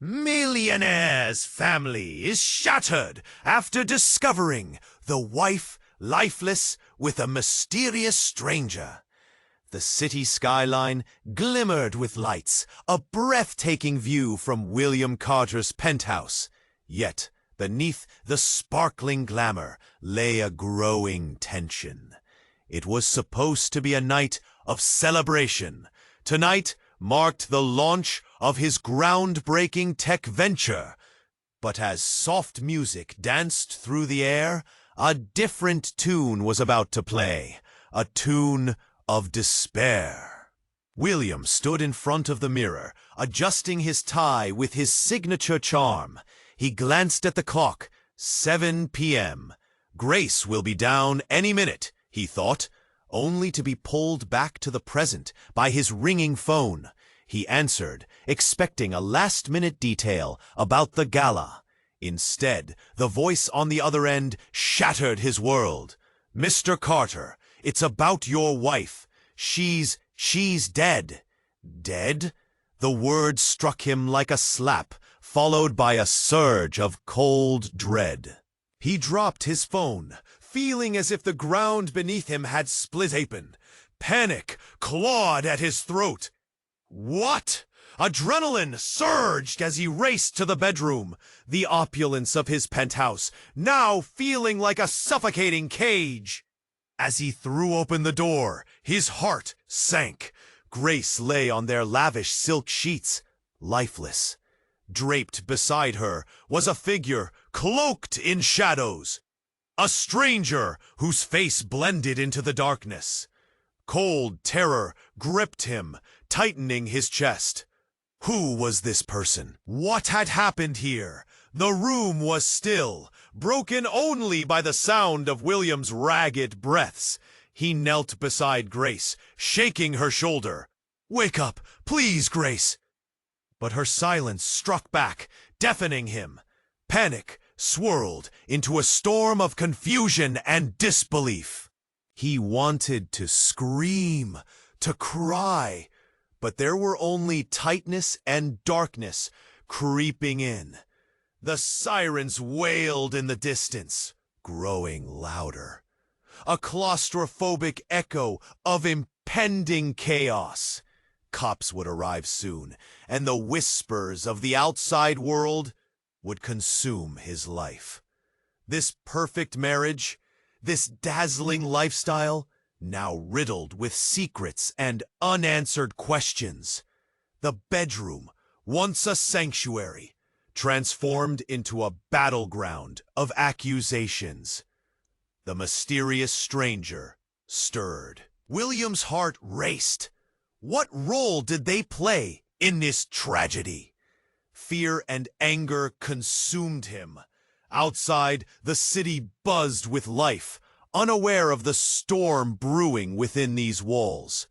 Millionaire's family is shattered after discovering the wife lifeless with a mysterious stranger. The city skyline glimmered with lights, a breathtaking view from William Carter's penthouse. Yet, beneath the sparkling glamour lay a growing tension. It was supposed to be a night of celebration. Tonight marked the launch of his groundbreaking tech venture. But as soft music danced through the air, a different tune was about to play, a tune of despair. William stood in front of the mirror, adjusting his tie with his signature charm. He glanced at the clock. 7 p.m. Grace will be down any minute, he thought, only to be pulled back to the present by his ringing phone. He answered, expecting a last-minute detail about the gala. Instead, the voice on the other end shattered his world. "Mr. Carter, it's about your wife. She's dead." Dead? The word struck him like a slap, followed by a surge of cold dread. He dropped his phone, feeling as if the ground beneath him had split open. Panic clawed at his throat. What? Adrenaline surged as he raced to the bedroom, the opulence of his penthouse now feeling like a suffocating cage. As he threw open the door, his heart sank. Grace lay on their lavish silk sheets, lifeless. Draped beside her was a figure cloaked in shadows. A stranger whose face blended into the darkness. Cold terror gripped him, tightening his chest. Who was this person? What had happened here? The room was still, broken only by the sound of William's ragged breaths. He knelt beside Grace, shaking her shoulder. "Wake up, please, Grace." But her silence struck back, deafening him. Panic swirled into a storm of confusion and disbelief. He wanted to scream, to cry, but there were only tightness and darkness creeping in. The sirens wailed in the distance, growing louder. A claustrophobic echo of impending chaos. Cops would arrive soon, and the whispers of the outside world would consume his life. This perfect marriage, this dazzling lifestyle, now riddled with secrets and unanswered questions. The bedroom, once a sanctuary, transformed into a battleground of accusations. The mysterious stranger stirred. William's heart raced. What role did they play in this tragedy? Fear and anger consumed him. Outside, the city buzzed with life, unaware of the storm brewing within these walls.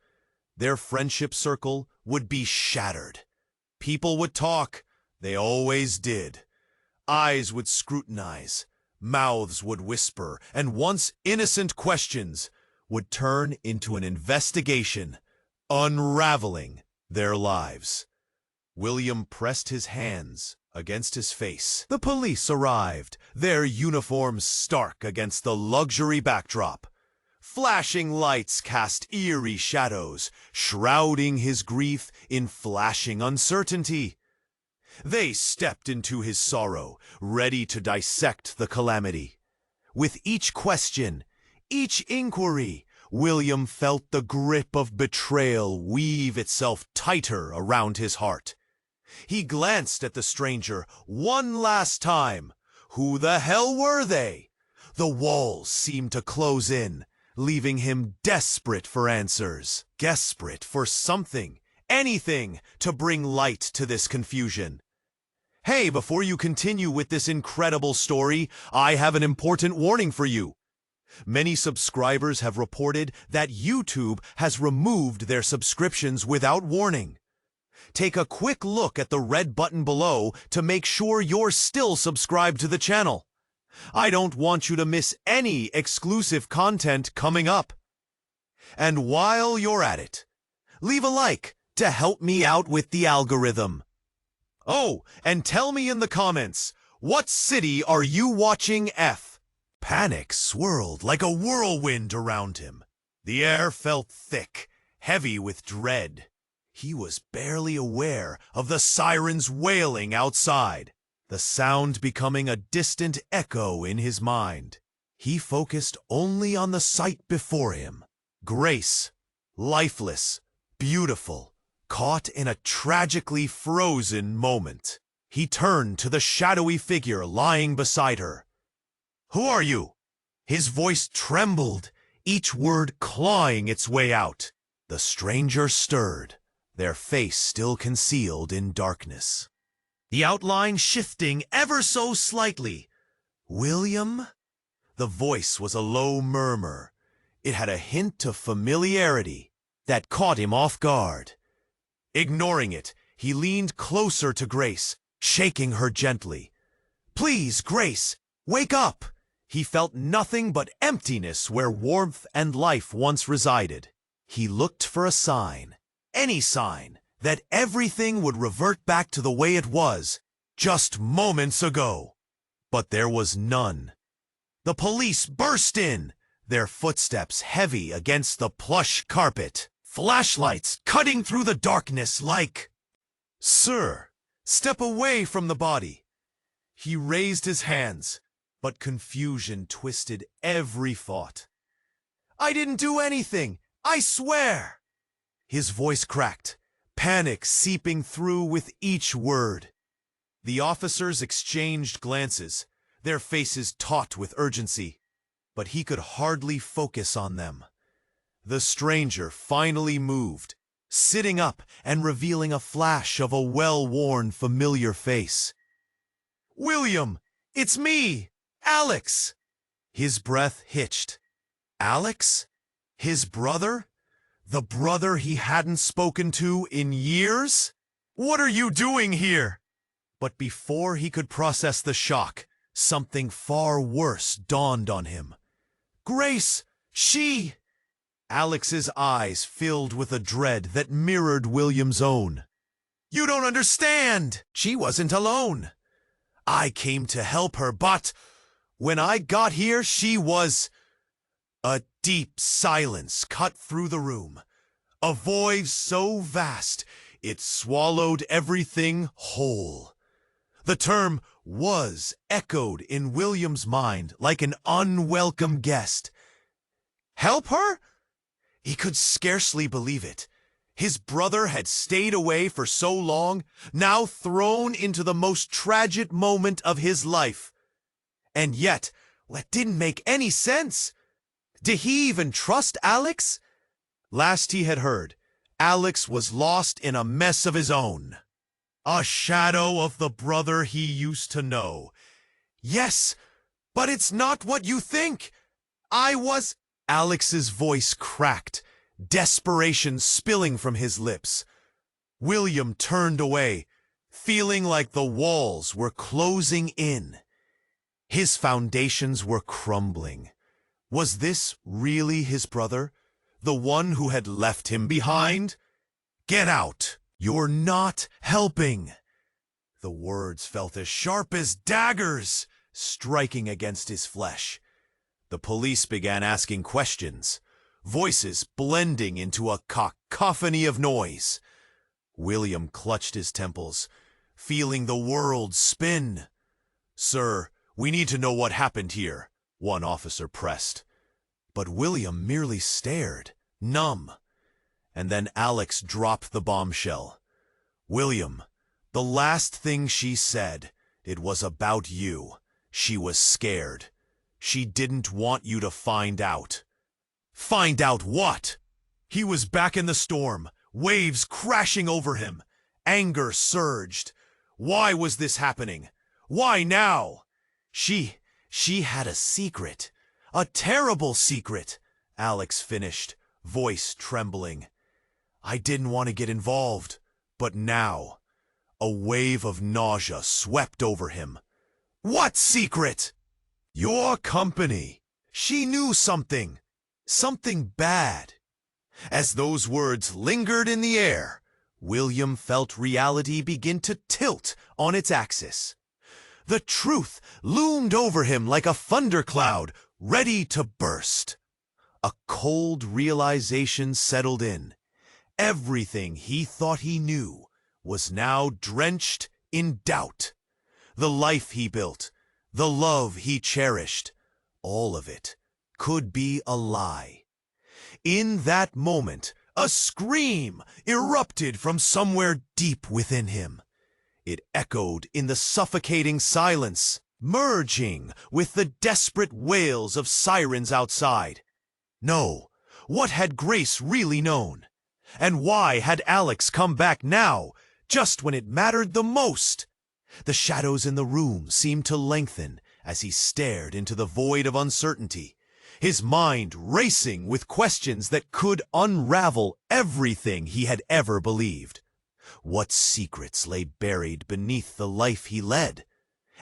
Their friendship circle would be shattered. People would talk. They always did. Eyes would scrutinize. Mouths would whisper, and once innocent questions would turn into an investigation, unraveling their lives. William pressed his hands against his face. The police arrived, their uniforms stark against the luxury backdrop. Flashing lights cast eerie shadows, shrouding his grief in flashing uncertainty. They stepped into his sorrow, ready to dissect the calamity. With each question, each inquiry, William felt the grip of betrayal weave itself tighter around his heart. He glanced at the stranger one last time. Who the hell were they? The walls seemed to close in, leaving him desperate for answers. Desperate for something, anything, to bring light to this confusion. Hey, before you continue with this incredible story, I have an important warning for you. Many subscribers have reported that YouTube has removed their subscriptions without warning. Take a quick look at the red button below to make sure you're still subscribed to the channel. I don't want you to miss any exclusive content coming up. And while you're at it, leave a like to help me out with the algorithm. Oh, and tell me in the comments, what city are you watching F? Panic swirled like a whirlwind around him. The air felt thick, heavy with dread. He was barely aware of the sirens wailing outside, the sound becoming a distant echo in his mind. He focused only on the sight before him. Grace, lifeless, beautiful, caught in a tragically frozen moment. He turned to the shadowy figure lying beside her. "Who are you?" His voice trembled, each word clawing its way out. The stranger stirred, their face still concealed in darkness, the outline shifting ever so slightly. "William?" The voice was a low murmur. It had a hint of familiarity that caught him off guard. Ignoring it, he leaned closer to Grace, shaking her gently. "Please, Grace, wake up!" He felt nothing but emptiness where warmth and life once resided. He looked for a sign, any sign, that everything would revert back to the way it was just moments ago. But there was none. The police burst in, their footsteps heavy against the plush carpet, flashlights cutting through the darkness like... "Sir, step away from the body." He raised his hands, but confusion twisted every thought. "I didn't do anything, I swear!" His voice cracked, panic seeping through with each word. The officers exchanged glances, their faces taut with urgency, but he could hardly focus on them. The stranger finally moved, sitting up and revealing a flash of a well-worn, familiar face. "William, it's me, Alex!" His breath hitched. Alex? His brother? The brother he hadn't spoken to in years? "What are you doing here?" But before he could process the shock, something far worse dawned on him. "Grace, she..." Alex's eyes filled with a dread that mirrored William's own. "You don't understand! She wasn't alone. I came to help her, but when I got here, she was..." A deep silence cut through the room, a void so vast it swallowed everything whole. The term "was" echoed in William's mind like an unwelcome guest. Help her? He could scarcely believe it. His brother had stayed away for so long, now thrown into the most tragic moment of his life. And yet, that didn't make any sense. Did he even trust Alex? Last he had heard, Alex was lost in a mess of his own. A shadow of the brother he used to know. "Yes, but it's not what you think. I was..." Alex's voice cracked, desperation spilling from his lips. William turned away, feeling like the walls were closing in. His foundations were crumbling. Was this really his brother? The one who had left him behind? "Get out! You're not helping!" The words felt as sharp as daggers, striking against his flesh. The police began asking questions, voices blending into a cacophony of noise. William clutched his temples, feeling the world spin. "Sir, we need to know what happened here," one officer pressed. But William merely stared, numb. And then Alex dropped the bombshell. "William, the last thing she said, it was about you. She was scared. She didn't want you to find out." Find out what? He was back in the storm, waves crashing over him. Anger surged. Why was this happening? Why now? She had a secret. A terrible secret, Alex finished, voice trembling. "I didn't want to get involved, but now..." A wave of nausea swept over him. "What secret?" "Your company." She knew something. Something bad. As those words lingered in the air, William felt reality begin to tilt on its axis. The truth loomed over him like a thundercloud, ready to burst. A cold realization settled in. Everything he thought he knew was now drenched in doubt. The life he built, the love he cherished, all of it could be a lie. In that moment, a scream erupted from somewhere deep within him. It echoed in the suffocating silence, merging with the desperate wails of sirens outside. No, what had Grace really known? And why had Alex come back now, just when it mattered the most? The shadows in the room seemed to lengthen as he stared into the void of uncertainty, his mind racing with questions that could unravel everything he had ever believed. What secrets lay buried beneath the life he led?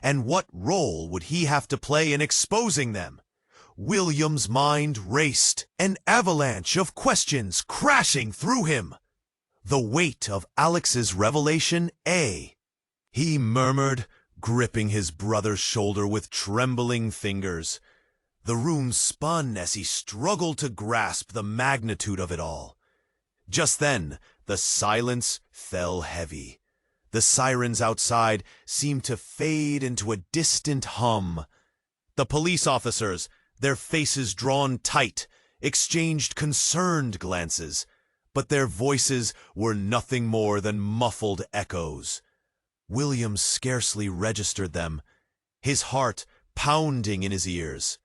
And what role would he have to play in exposing them? William's mind raced, an avalanche of questions crashing through him. The weight of Alex's revelation, he murmured, gripping his brother's shoulder with trembling fingers. The room spun as he struggled to grasp the magnitude of it all. Just then, the silence fell heavy. The sirens outside seemed to fade into a distant hum. The police officers, their faces drawn tight, exchanged concerned glances, but their voices were nothing more than muffled echoes. William scarcely registered them, his heart pounding in his ears.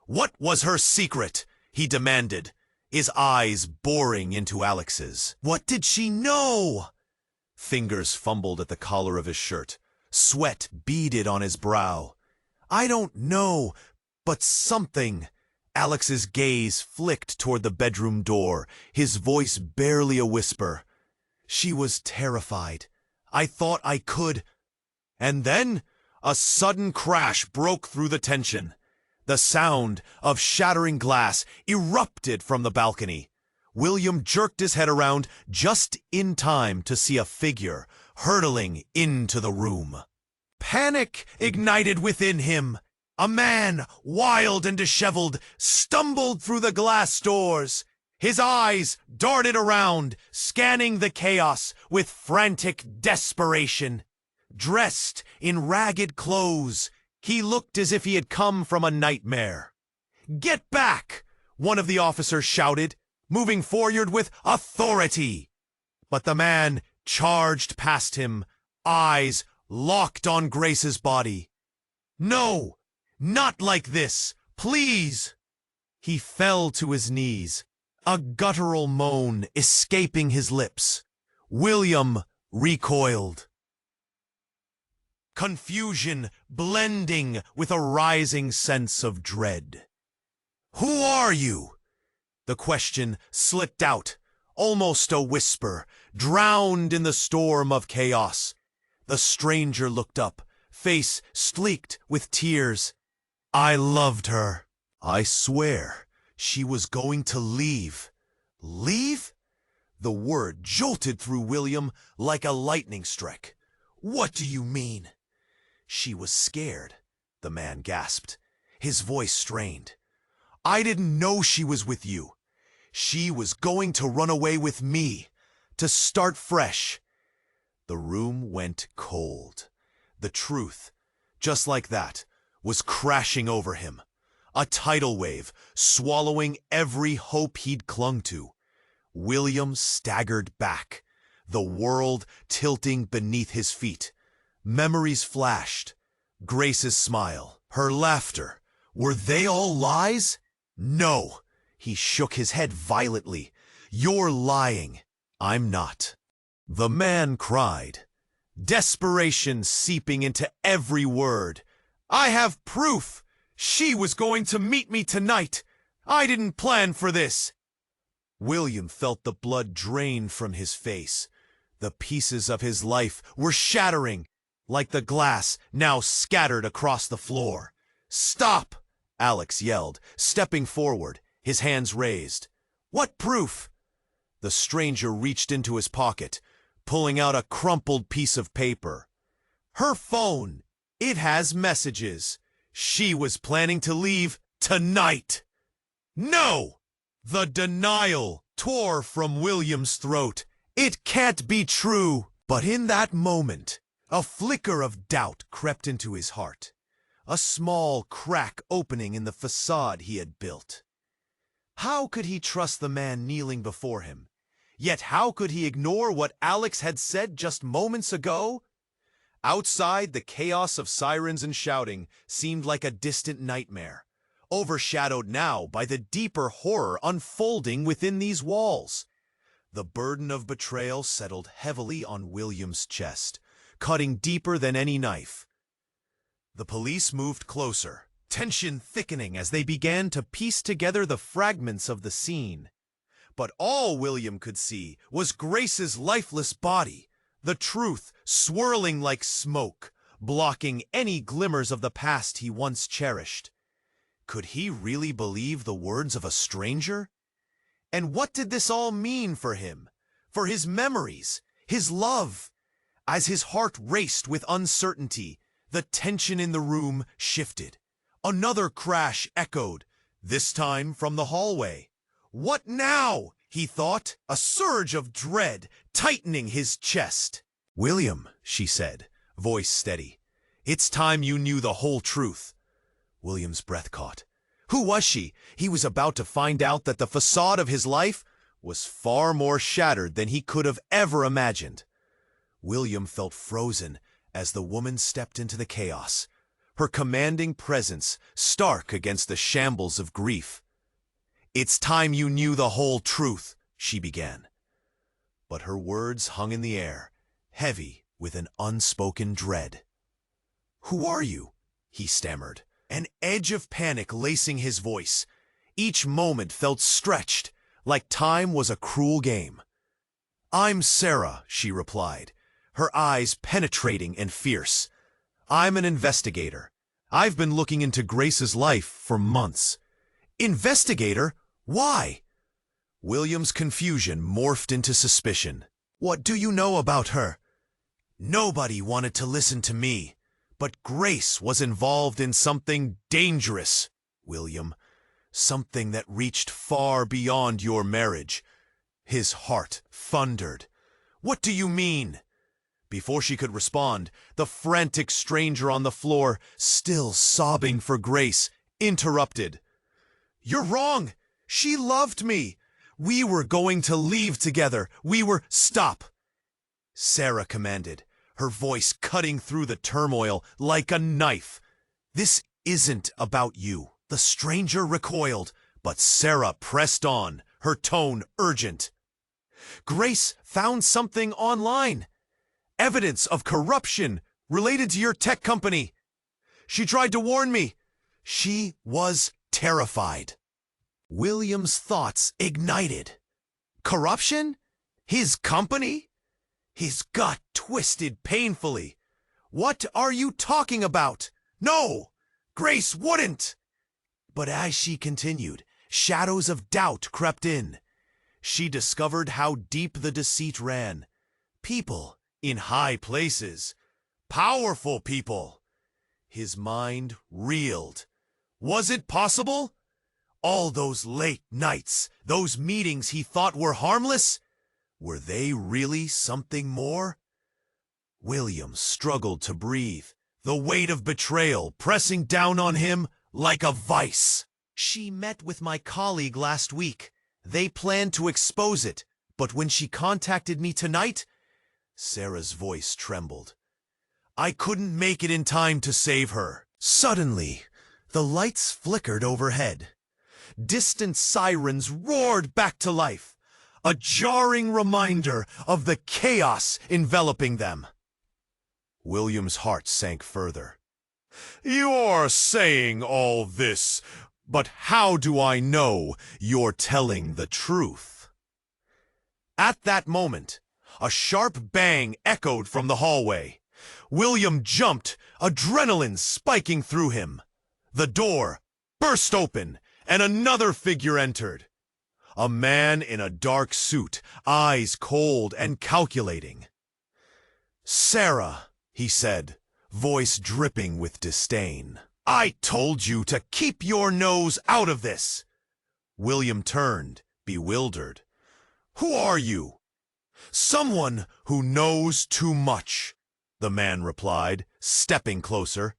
What was her secret? He demanded, his eyes boring into Alex's. What did she know? Fingers fumbled at the collar of his shirt. Sweat beaded on his brow. I don't know, but something. Alex's gaze flicked toward the bedroom door, his voice barely a whisper. She was terrified. I thought I could. And then a sudden crash broke through the tension. The sound of shattering glass erupted from the balcony. William jerked his head around just in time to see a figure hurtling into the room. Panic ignited within him. A man, wild and disheveled, stumbled through the glass doors. His eyes darted around, scanning the chaos with frantic desperation. Dressed in ragged clothes, he looked as if he had come from a nightmare. "Get back!" one of the officers shouted, moving forward with authority. But the man charged past him, eyes locked on Grace's body. "No, not like this, please!" He fell to his knees, a guttural moan escaping his lips. William recoiled. Confusion blending with a rising sense of dread. "Who are you?" The question slipped out, almost a whisper, drowned in the storm of chaos. The stranger looked up, face streaked with tears. "I loved her. I swear she was going to leave." Leave? The word jolted through William like a lightning strike. "What do you mean?" "She was scared," the man gasped, his voice strained. "I didn't know she was with you. She was going to run away with me, to start fresh." The room went cold. The truth, just like that, was crashing over him. A tidal wave, swallowing every hope he'd clung to. William staggered back, the world tilting beneath his feet. Memories flashed. Grace's smile, her laughter. Were they all lies? No. He shook his head violently. "You're lying. I'm not." The man cried, desperation seeping into every word. "I have proof. She was going to meet me tonight. I didn't plan for this." William felt the blood drain from his face. The pieces of his life were shattering, like the glass now scattered across the floor. "Stop!" Alex yelled, stepping forward, his hands raised. "What proof?" The stranger reached into his pocket, pulling out a crumpled piece of paper. Her phone. It has messages. She was planning to leave tonight. No! The denial tore from William's throat. It can't be true. But in that moment, a flicker of doubt crept into his heart. A small crack opening in the facade he had built. How could he trust the man kneeling before him? Yet how could he ignore what Alex had said just moments ago? Outside, the chaos of sirens and shouting seemed like a distant nightmare, overshadowed now by the deeper horror unfolding within these walls. The burden of betrayal settled heavily on William's chest, cutting deeper than any knife. The police moved closer, tension thickening as they began to piece together the fragments of the scene. But all William could see was Grace's lifeless body, the truth swirling like smoke, blocking any glimmers of the past he once cherished. Could he really believe the words of a stranger? And what did this all mean for him, for his memories, his love? As his heart raced with uncertainty, the tension in the room shifted. Another crash echoed, this time from the hallway. What now? He thought, a surge of dread tightening his chest. William, she said, voice steady, it's time you knew the whole truth. William's breath caught. Who was she? He was about to find out that the facade of his life was far more shattered than he could have ever imagined. William felt frozen as the woman stepped into the chaos, her commanding presence stark against the shambles of grief. It's time you knew the whole truth, she began. But her words hung in the air, heavy with an unspoken dread. Who are you? He stammered, an edge of panic lacing his voice. Each moment felt stretched, like time was a cruel game. I'm Sarah, she replied, her eyes penetrating and fierce. I'm an investigator. I've been looking into Grace's life for months. Investigator? Why? William's confusion morphed into suspicion. What do you know about her? Nobody wanted to listen to me, but Grace was involved in something dangerous, William. Something that reached far beyond your marriage. His heart thundered. What do you mean? Before she could respond, the frantic stranger on the floor, still sobbing for Grace, interrupted. You're wrong! She loved me! We were going to leave together. Stop! Sarah commanded, her voice cutting through the turmoil like a knife. This isn't about you. The stranger recoiled, but Sarah pressed on, her tone urgent. Grace found something online. Evidence of corruption related to your tech company. She tried to warn me. She was terrified. William's thoughts ignited. Corruption? His company? His gut twisted painfully. What are you talking about? No! Grace wouldn't! But as she continued, shadows of doubt crept in. She discovered how deep the deceit ran. People in high places. Powerful people. His mind reeled. Was it possible? All those late nights, those meetings he thought were harmless, were they really something more? William struggled to breathe, the weight of betrayal pressing down on him like a vice. She met with my colleague last week. They planned to expose it, but when she contacted me tonight, Sarah's voice trembled. I couldn't make it in time to save her. Suddenly, the lights flickered overhead. Distant sirens roared back to life, a jarring reminder of the chaos enveloping them. William's heart sank further. You're saying all this, but how do I know you're telling the truth? At that moment, a sharp bang echoed from the hallway. William jumped, adrenaline spiking through him. The door burst open, and another figure entered. A man in a dark suit, eyes cold and calculating. "Sarah," he said, voice dripping with disdain. "I told you to keep your nose out of this." William turned, bewildered. "Who are you?" "Someone who knows too much," the man replied, stepping closer.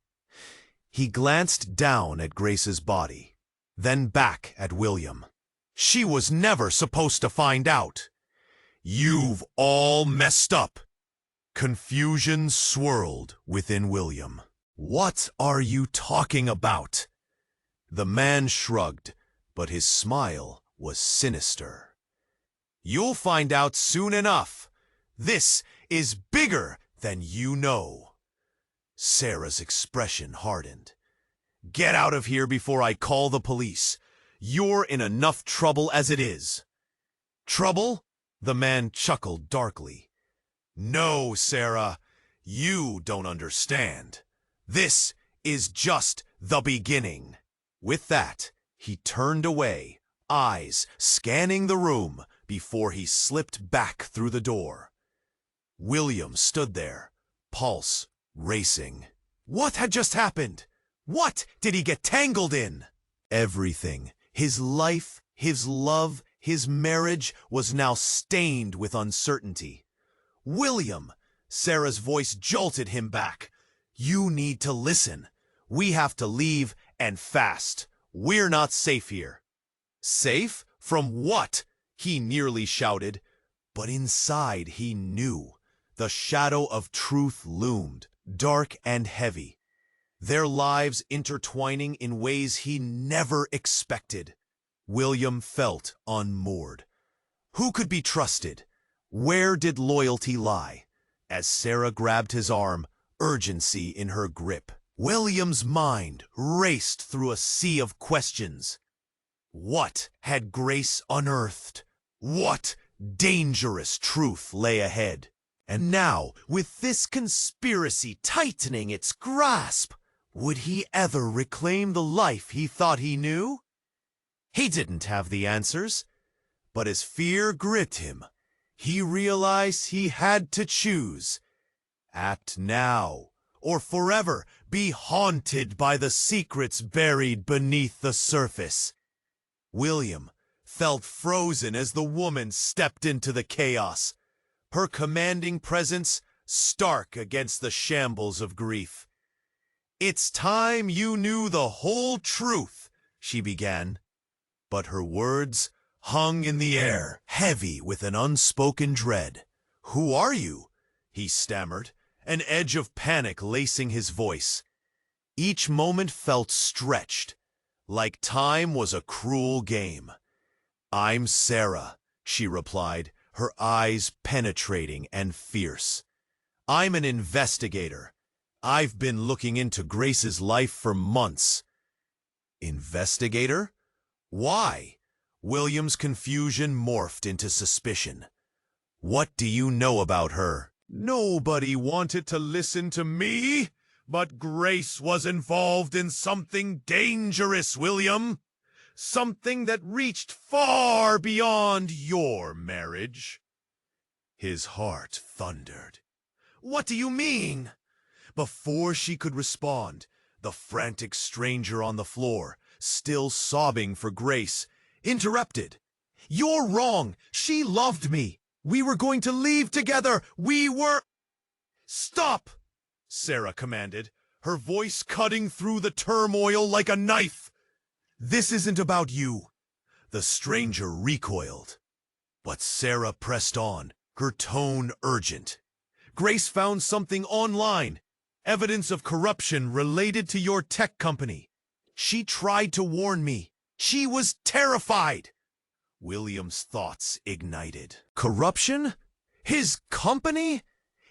He glanced down at Grace's body, then back at William. "She was never supposed to find out. You've all messed up." Confusion swirled within William. "What are you talking about?" The man shrugged, but his smile was sinister. "You'll find out soon enough. This is bigger than you know." Sarah's expression hardened. "Get out of here before I call the police. You're in enough trouble as it is." "Trouble?" The man chuckled darkly. "No, Sarah, you don't understand. This is just the beginning." With that, he turned away, eyes scanning the room before he slipped back through the door. William stood there, pulse racing. What had just happened? What did he get tangled in? Everything, his life, his love, his marriage, was now stained with uncertainty. "William!" Sarah's voice jolted him back. "You need to listen. We have to leave, and fast. We're not safe here." "Safe? From what?" he nearly shouted. But inside he knew. The shadow of truth loomed, dark and heavy, their lives intertwining in ways he never expected. William felt unmoored. Who could be trusted? Where did loyalty lie? As Sarah grabbed his arm, urgency in her grip, William's mind raced through a sea of questions. What had Grace unearthed? What dangerous truth lay ahead? And now, with this conspiracy tightening its grasp, would he ever reclaim the life he thought he knew? He didn't have the answers, but as fear gripped him, he realized he had to choose. Act now, or forever be haunted by the secrets buried beneath the surface. William felt frozen as the woman stepped into the chaos, her commanding presence stark against the shambles of grief. "It's time you knew the whole truth," she began. But her words hung in the air, heavy with an unspoken dread. "Who are you?" he stammered, an edge of panic lacing his voice. Each moment felt stretched, like time was a cruel game. "I'm Sarah," she replied, her eyes penetrating and fierce. "I'm an investigator. I've been looking into Grace's life for months." Investigator? Why? William's confusion morphed into suspicion. "What do you know about her?" "Nobody wanted to listen to me, but Grace was involved in something dangerous, William. Something that reached far beyond your marriage." His heart thundered. "What do you mean?" Before she could respond, the frantic stranger on the floor, still sobbing for Grace, interrupted. "You're wrong. She loved me. We were going to leave together. We were—" "Stop!" Sarah commanded, her voice cutting through the turmoil like a knife. "This isn't about you." The stranger recoiled, but Sarah pressed on, her tone urgent. "Grace found something online, evidence of corruption related to your tech company. She tried to warn me. She was terrified." William's thoughts ignited. Corruption? His company?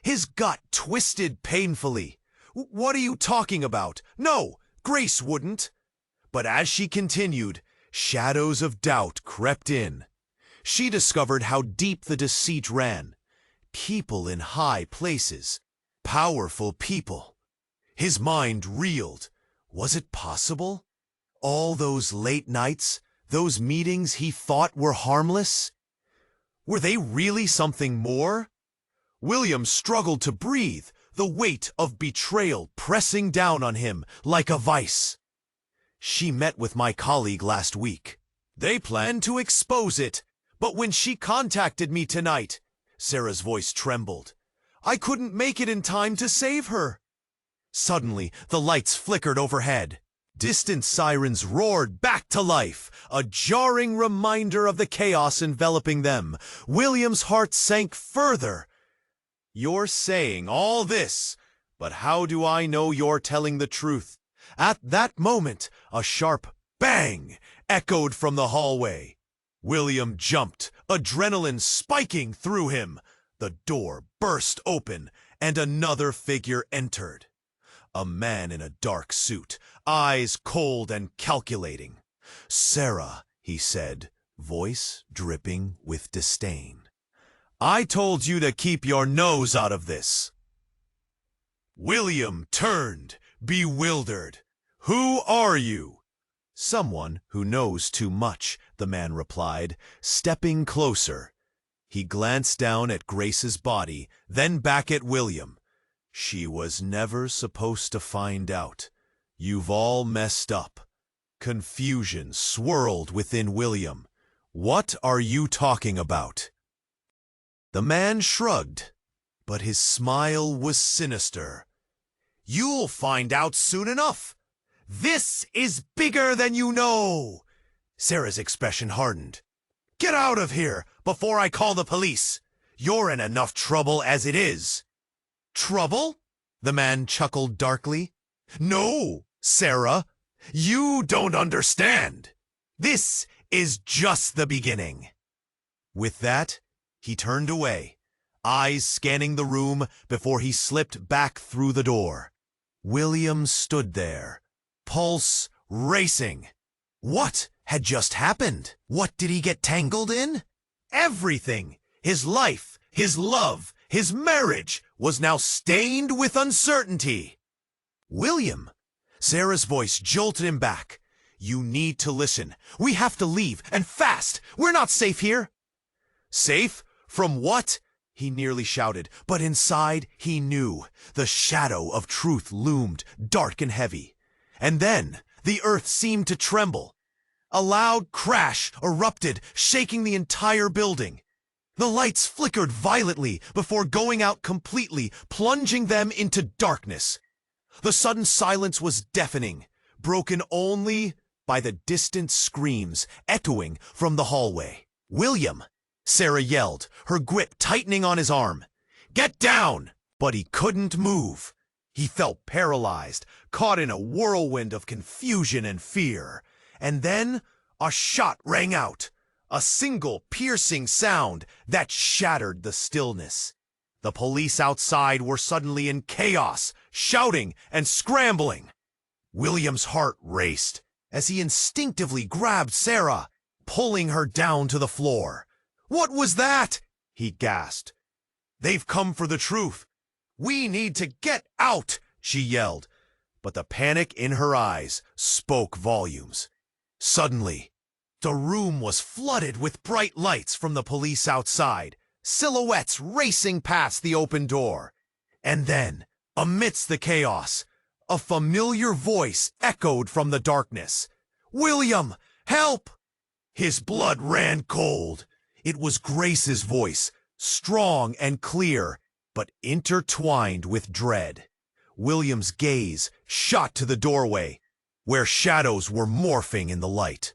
His gut twisted painfully. "What are you talking about? No, Grace wouldn't." But as she continued, shadows of doubt crept in. She discovered how deep the deceit ran. People in high places. Powerful people. His mind reeled. Was it possible? All those late nights, those meetings he thought were harmless? Were they really something more? William struggled to breathe, the weight of betrayal pressing down on him like a vice. She met with my colleague last week. They planned to expose it, but when she contacted me tonight, Sarah's voice trembled. I couldn't make it in time to save her. Suddenly, the lights flickered overhead. Distant sirens roared back to life, a jarring reminder of the chaos enveloping them. William's heart sank further. You're saying all this, but how do I know you're telling the truth? At that moment, a sharp bang echoed from the hallway. William jumped, adrenaline spiking through him. The door burst open, and another figure entered. A man in a dark suit, eyes cold and calculating. "Sarah," he said, voice dripping with disdain. "I told you to keep your nose out of this." William turned, bewildered. "Who are you?" "Someone who knows too much," the man replied, stepping closer. He glanced down at Grace's body, then back at William. "She was never supposed to find out. You've all messed up." Confusion swirled within William. "What are you talking about?" The man shrugged, but his smile was sinister. "You'll find out soon enough. This is bigger than you know." Sarah's expression hardened. "Get out of here before I call the police. You're in enough trouble as it is." "Trouble?" The man chuckled darkly. "No, Sarah, you don't understand. This is just the beginning." With that, he turned away, eyes scanning the room before he slipped back through the door. William stood there, pulse racing. What had just happened? What did he get tangled in? Everything! His life, his love, his marriage was now stained with uncertainty. "William!" Sarah's voice jolted him back. "You need to listen. We have to leave, and fast. We're not safe here." "Safe? From what?" he nearly shouted, but inside he knew. The shadow of truth loomed, dark and heavy. And then the earth seemed to tremble. A loud crash erupted, shaking the entire building. The lights flickered violently before going out completely, plunging them into darkness. The sudden silence was deafening, broken only by the distant screams echoing from the hallway. "William!" Sarah yelled, her grip tightening on his arm. "Get down!" But he couldn't move. He felt paralyzed, caught in a whirlwind of confusion and fear. And then a shot rang out, a single piercing sound that shattered the stillness. The police outside were suddenly in chaos, shouting and scrambling. William's heart raced as he instinctively grabbed Sarah, pulling her down to the floor. "What was that?" he gasped. "They've come for the truth. We need to get out," she yelled, but the panic in her eyes spoke volumes. Suddenly, the room was flooded with bright lights from the police outside, silhouettes racing past the open door. And then, amidst the chaos, a familiar voice echoed from the darkness. "William, help!" His blood ran cold. It was Grace's voice, strong and clear, but intertwined with dread. William's gaze shot to the doorway, where shadows were morphing in the light.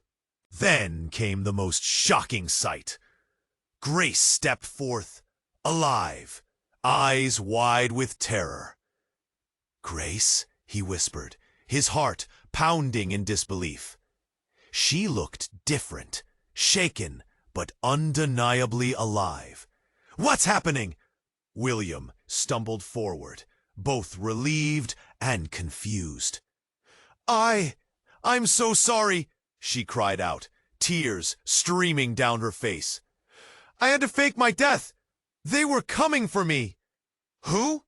Then came the most shocking sight. Grace stepped forth, alive, eyes wide with terror. "Grace," he whispered, his heart pounding in disbelief. She looked different, shaken, but undeniably alive. "What's happening?" William stumbled forward, both relieved and confused. I'm so sorry," she cried out, tears streaming down her face. "I had to fake my death. They were coming for me." "Who?"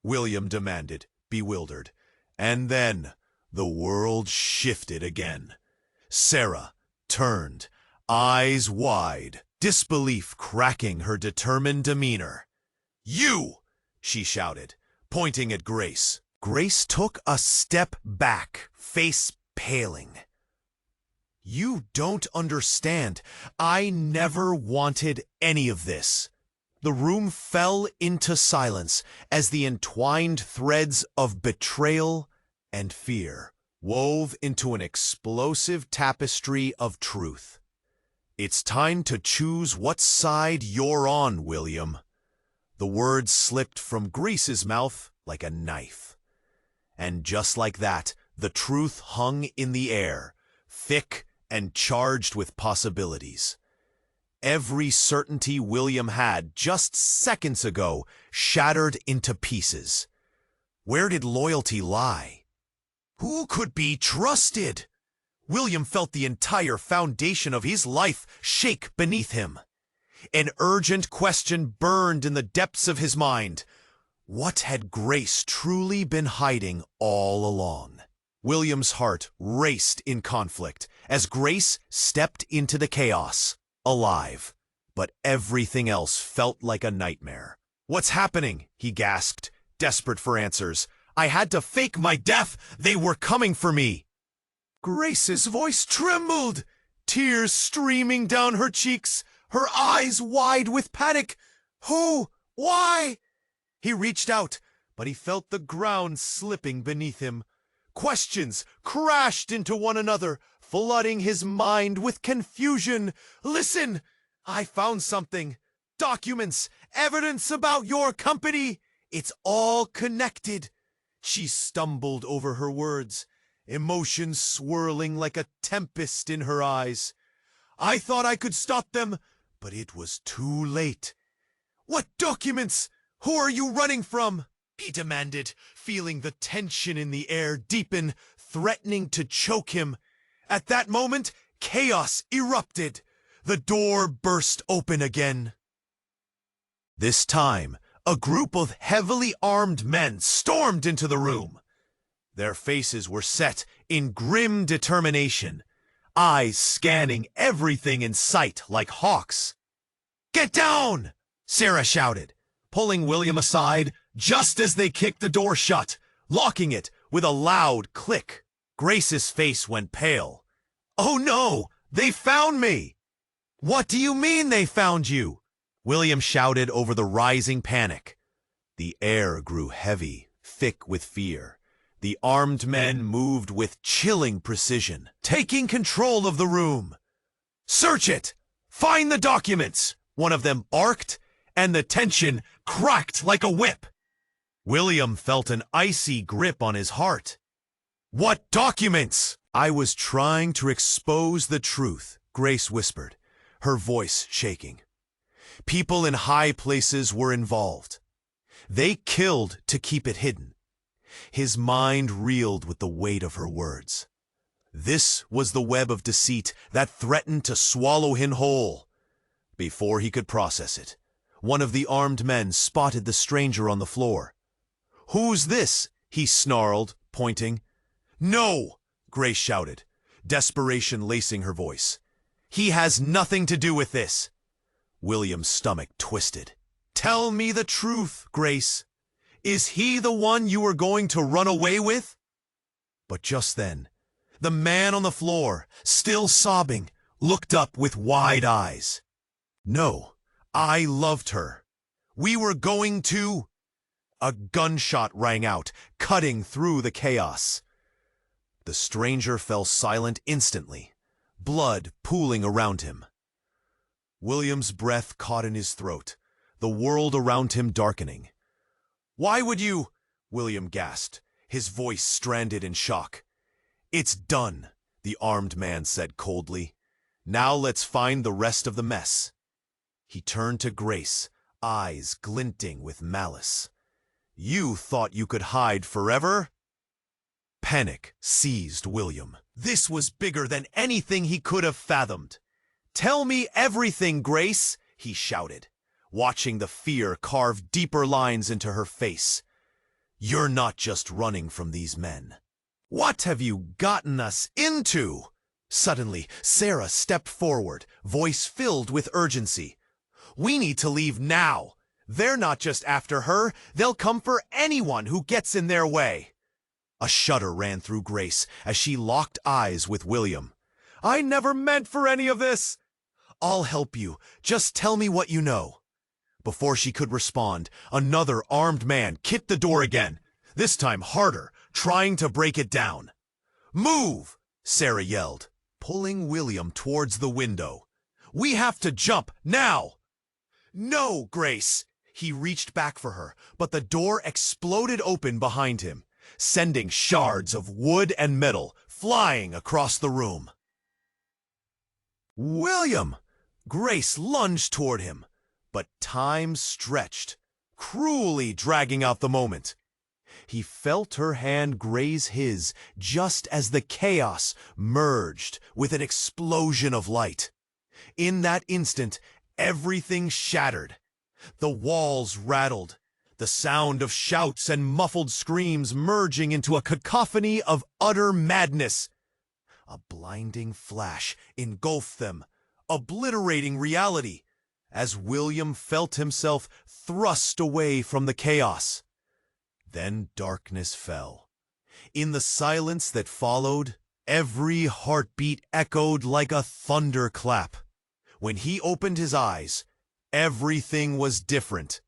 William demanded, bewildered. And then the world shifted again. Sarah turned, eyes wide, disbelief cracking her determined demeanor. You! She shouted, pointing at Grace. Grace took a step back, face paling. You don't understand. I never wanted any of this. The room fell into silence as the entwined threads of betrayal and fear wove into an explosive tapestry of truth. It's time to choose what side you're on, William. The words slipped from Grace's mouth like a knife. And just like that, the truth hung in the air, thick and charged with possibilities. Every certainty William had just seconds ago shattered into pieces. Where did loyalty lie? Who could be trusted? William felt the entire foundation of his life shake beneath him. An urgent question burned in the depths of his mind. What had Grace truly been hiding all along? William's heart raced in conflict as Grace stepped into the chaos, alive. But everything else felt like a nightmare. "What's happening?" he gasped, desperate for answers. "I had to fake my death. They were coming for me." Grace's voice trembled, tears streaming down her cheeks, her eyes wide with panic. "Who? Why?" He reached out, but he felt the ground slipping beneath him. Questions crashed into one another, flooding his mind with confusion. "Listen, I found something. Documents, evidence about your company. It's all connected." She stumbled over her words, emotions swirling like a tempest in her eyes. "I thought I could stop them, but it was too late." "What documents? Who are you running from?" he demanded, feeling the tension in the air deepen, threatening to choke him. At that moment, chaos erupted. The door burst open again. This time, a group of heavily armed men stormed into the room. Their faces were set in grim determination, eyes scanning everything in sight like hawks. "Get down!" Sarah shouted, pulling William aside just as they kicked the door shut, locking it with a loud click. Grace's face went pale. "Oh no! They found me!" "What do you mean they found you?" William shouted over the rising panic. The air grew heavy, thick with fear. The armed men moved with chilling precision, taking control of the room. "Search it! Find the documents!" one of them barked, and the tension cracked like a whip. William felt an icy grip on his heart. "What documents?" "I was trying to expose the truth," Grace whispered, her voice shaking. "People in high places were involved. They killed to keep it hidden." His mind reeled with the weight of her words. This was the web of deceit that threatened to swallow him whole. Before he could process it, one of the armed men spotted the stranger on the floor. "Who's this?" he snarled, pointing. "No!" Grace shouted, desperation lacing her voice. "He has nothing to do with this." William's stomach twisted. "Tell me the truth, Grace. Is he the one you were going to run away with?" But just then, the man on the floor, still sobbing, looked up with wide eyes. "No, I loved her. We were going to—" A gunshot rang out, cutting through the chaos. The stranger fell silent instantly, blood pooling around him. William's breath caught in his throat, the world around him darkening. "Why would you?" William gasped, his voice stranded in shock. "It's done," the armed man said coldly. "Now let's find the rest of the mess." He turned to Grace, eyes glinting with malice. "You thought you could hide forever?" Panic seized William. This was bigger than anything he could have fathomed. "Tell me everything, Grace," he shouted, watching the fear carve deeper lines into her face. "You're not just running from these men. What have you gotten us into?" Suddenly, Sarah stepped forward, voice filled with urgency. "We need to leave now. They're not just after her, they'll come for anyone who gets in their way. A shudder ran through Grace as she locked eyes with William. I never meant for any of this. I'll help you. Just tell me what you know. Before she could respond, another armed man kicked the door again, this time harder, trying to break it down. Move! Sarah yelled, pulling William towards the window. We have to jump, now! No, Grace! He reached back for her, but the door exploded open behind him, sending shards of wood and metal flying across the room. William! Grace lunged toward him, but time stretched, cruelly dragging out the moment. He felt her hand graze his just as the chaos merged with an explosion of light. In that instant, everything shattered. The walls rattled, the sound of shouts and muffled screams merging into a cacophony of utter madness. A blinding flash engulfed them, obliterating reality, as William felt himself thrust away from the chaos. Then darkness fell. In the silence that followed, every heartbeat echoed like a thunderclap. When he opened his eyes, everything was different.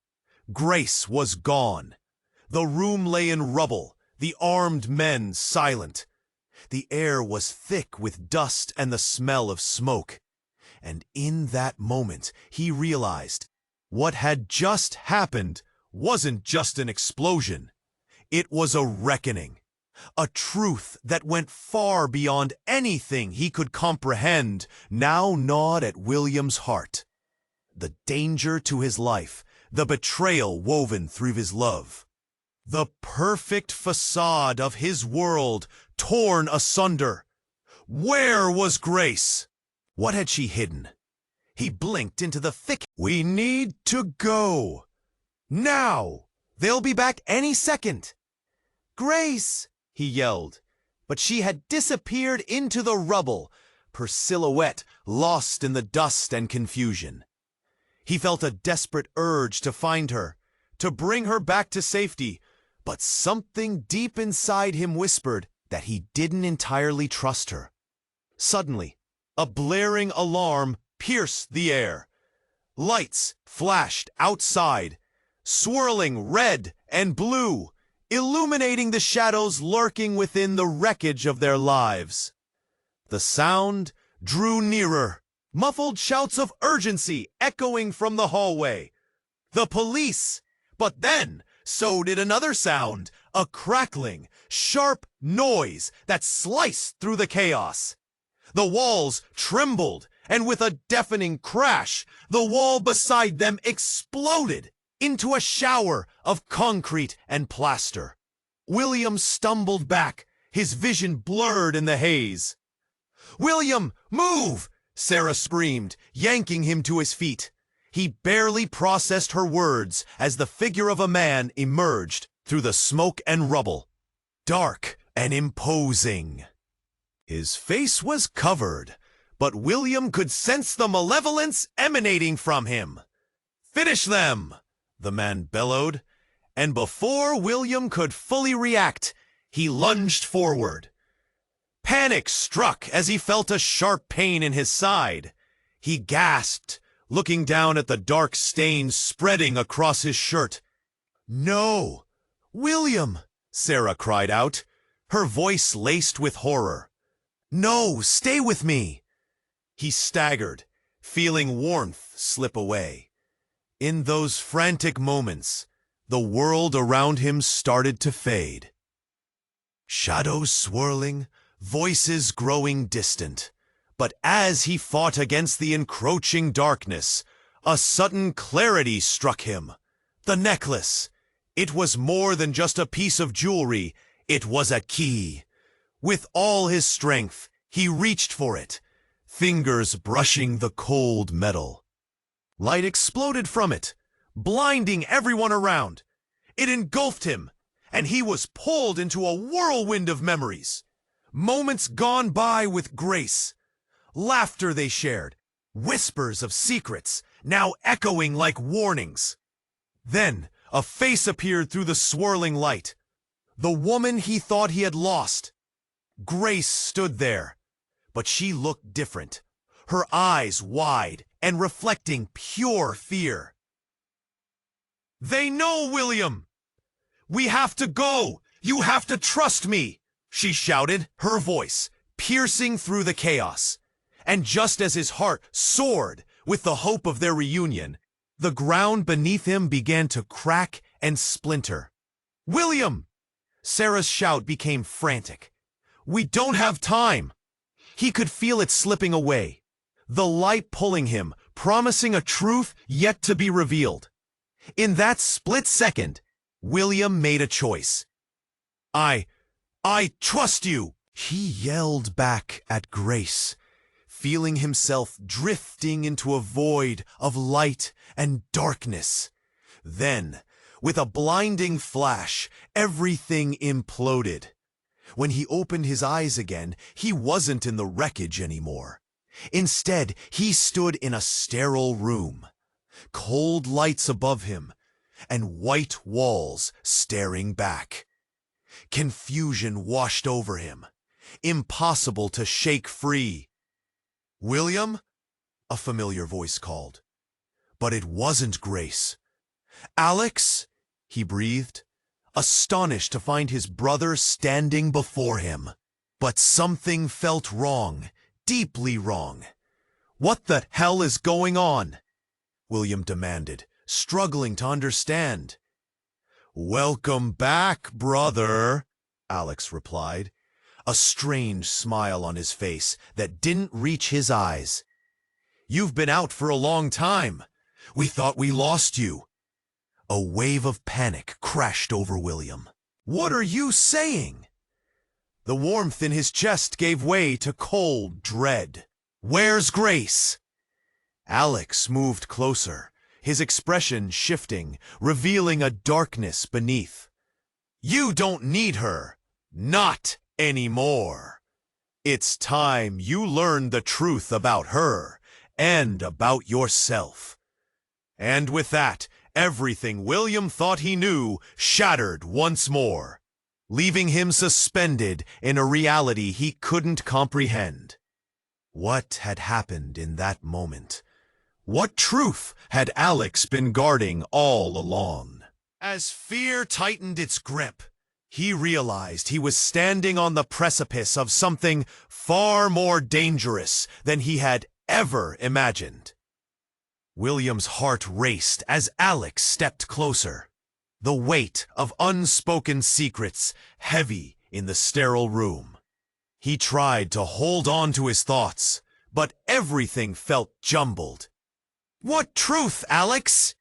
Grace was gone. The room lay in rubble, the armed men silent. The air was thick with dust and the smell of smoke. And in that moment, he realized what had just happened wasn't just an explosion. It was a reckoning, a truth that went far beyond anything he could comprehend now gnawed at William's heart. The danger to his life, the betrayal woven through his love. The perfect facade of his world torn asunder. Where was Grace? What had she hidden? He blinked into the thick. We need to go. Now! They'll be back any second. Grace! He yelled, but she had disappeared into the rubble, her silhouette lost in the dust and confusion. He felt a desperate urge to find her, to bring her back to safety, but something deep inside him whispered that he didn't entirely trust her. Suddenly, a blaring alarm pierced the air. Lights flashed outside, swirling red and blue, illuminating the shadows lurking within the wreckage of their lives. The sound drew nearer, muffled shouts of urgency echoing from the hallway. The police! But then, so did another sound, a crackling, sharp noise that sliced through the chaos. The walls trembled, and with a deafening crash, the wall beside them exploded into a shower of concrete and plaster. William stumbled back, his vision blurred in the haze. William, move! Sarah screamed, yanking him to his feet. He barely processed her words as the figure of a man emerged through the smoke and rubble, dark and imposing. His face was covered, but William could sense the malevolence emanating from him. Finish them! The man bellowed, and before William could fully react, he lunged forward. Panic struck as he felt a sharp pain in his side. He gasped, looking down at the dark stains spreading across his shirt. No! William! Sarah cried out, her voice laced with horror. No, stay with me! He staggered, feeling warmth slip away. In those frantic moments, the world around him started to fade. Shadows swirling, voices growing distant. But as he fought against the encroaching darkness, a sudden clarity struck him. The necklace. It was more than just a piece of jewelry. It was a key. With all his strength, he reached for it, fingers brushing the cold metal. Light exploded from it, blinding everyone around. It engulfed him, and he was pulled into a whirlwind of memories. Moments gone by with Grace. Laughter they shared, whispers of secrets, now echoing like warnings. Then, a face appeared through the swirling light. The woman he thought he had lost. Grace stood there, but she looked different, her eyes wide and reflecting pure fear. "They know, William! We have to go! You have to trust me!" she shouted, her voice piercing through the chaos. And just as his heart soared with the hope of their reunion, the ground beneath him began to crack and splinter. "William!" Sarah's shout became frantic. "We don't have time!" He could feel it slipping away, the light pulling him, promising a truth yet to be revealed. In that split second, William made a choice. I trust you!" he yelled back at Grace, feeling himself drifting into a void of light and darkness. Then, with a blinding flash, everything imploded. When he opened his eyes again, he wasn't in the wreckage anymore. Instead, he stood in a sterile room, cold lights above him, and white walls staring back. Confusion washed over him, impossible to shake free. "William?" a familiar voice called. But it wasn't Grace. "Alex?" he breathed, astonished to find his brother standing before him. But something felt wrong, deeply wrong. "What the hell is going on?" William demanded, struggling to understand. "Welcome back, brother," Alex replied, a strange smile on his face that didn't reach his eyes. "You've been out for a long time. We thought we lost you." A wave of panic crashed over William. "What are you saying?" The warmth in his chest gave way to cold dread. "Where's Grace?" Alex moved closer, his expression shifting, revealing a darkness beneath. "You don't need her. Not anymore. It's time you learned the truth about her and about yourself." And with that, everything William thought he knew shattered once more, leaving him suspended in a reality he couldn't comprehend. What had happened in that moment? What truth had Alex been guarding all along? As fear tightened its grip, he realized he was standing on the precipice of something far more dangerous than he had ever imagined. William's heart raced as Alex stepped closer, the weight of unspoken secrets heavy in the sterile room. He tried to hold on to his thoughts, but everything felt jumbled. "What truth, Alex?"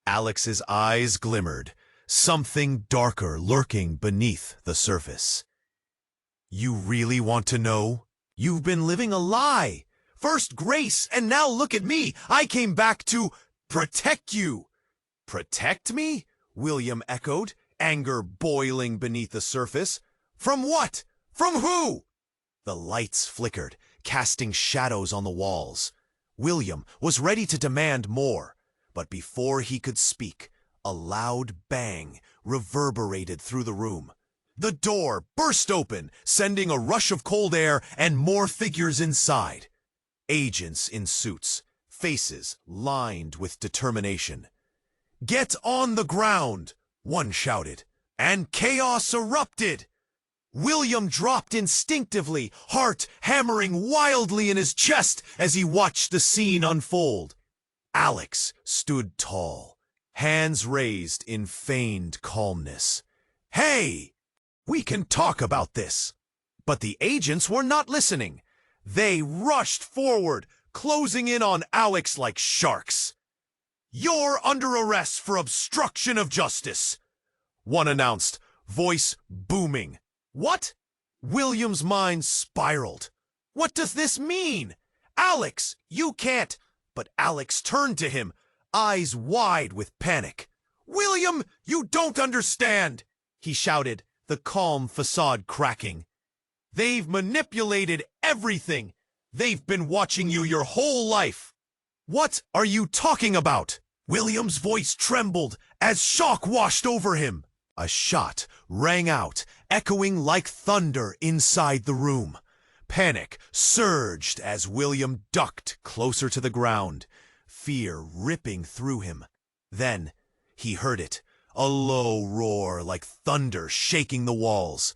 Alex's eyes glimmered, something darker lurking beneath the surface. "You really want to know? You've been living a lie. First Grace, and now look at me. I came back to protect you." "Protect me?" William echoed, anger boiling beneath the surface. "From what? From who?" The lights flickered, casting shadows on the walls. William was ready to demand more, but before he could speak, a loud bang reverberated through the room. The door burst open, sending a rush of cold air and more figures inside. Agents in suits, faces lined with determination. "Get on the ground!" one shouted, and chaos erupted. William dropped instinctively, heart hammering wildly in his chest as he watched the scene unfold. Alex stood tall, hands raised in feigned calmness. "Hey! We can talk about this!" But the agents were not listening. They rushed forward, closing in on Alex like sharks. "You're under arrest for obstruction of justice," one announced, voice booming. "What?" William's mind spiraled. "What does this mean? Alex, you can't—" But Alex turned to him, eyes wide with panic. "William, you don't understand!" he shouted, the calm facade cracking. "They've manipulated everything. They've been watching you your whole life." "What are you talking about?" William's voice trembled as shock washed over him. A shot rang out, echoing like thunder inside the room. Panic surged as William ducked closer to the ground, fear ripping through him. Then he heard it, a low roar like thunder shaking the walls.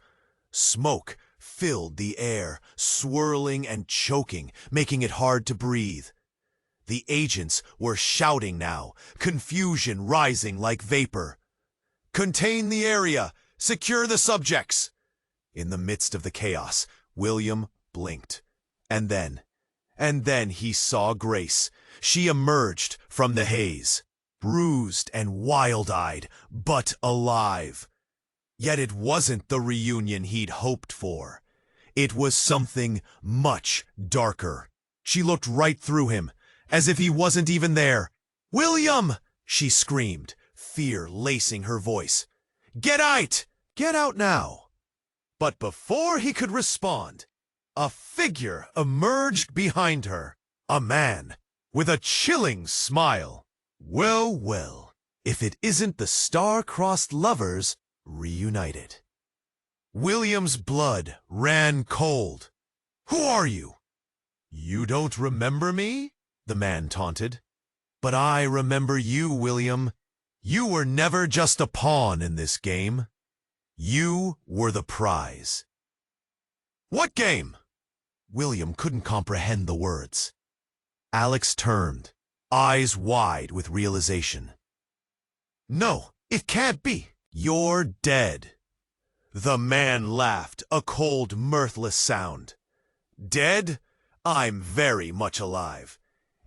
Smoke filled the air, swirling and choking, making it hard to breathe. The agents were shouting now, confusion rising like vapor. "Contain the area! Secure the subjects!" In the midst of the chaos, William blinked. And then he saw Grace. She emerged from the haze, bruised and wild-eyed, but alive. Yet it wasn't the reunion he'd hoped for. It was something much darker. She looked right through him, as if he wasn't even there. "William!" she screamed, fear lacing her voice. "Get out! Get out now!" But before he could respond, a figure emerged behind her. A man with a chilling smile. Well, well, if it isn't the star-crossed lovers reunited. William's blood ran cold. "Who are you?" "You don't remember me?" the man taunted. "But I remember you, William. You were never just a pawn in this game. You were the prize." "What game?" William couldn't comprehend the words. Alex turned, eyes wide with realization. "No, it can't be. You're dead." The man laughed, a cold, mirthless sound. "Dead? I'm very much alive.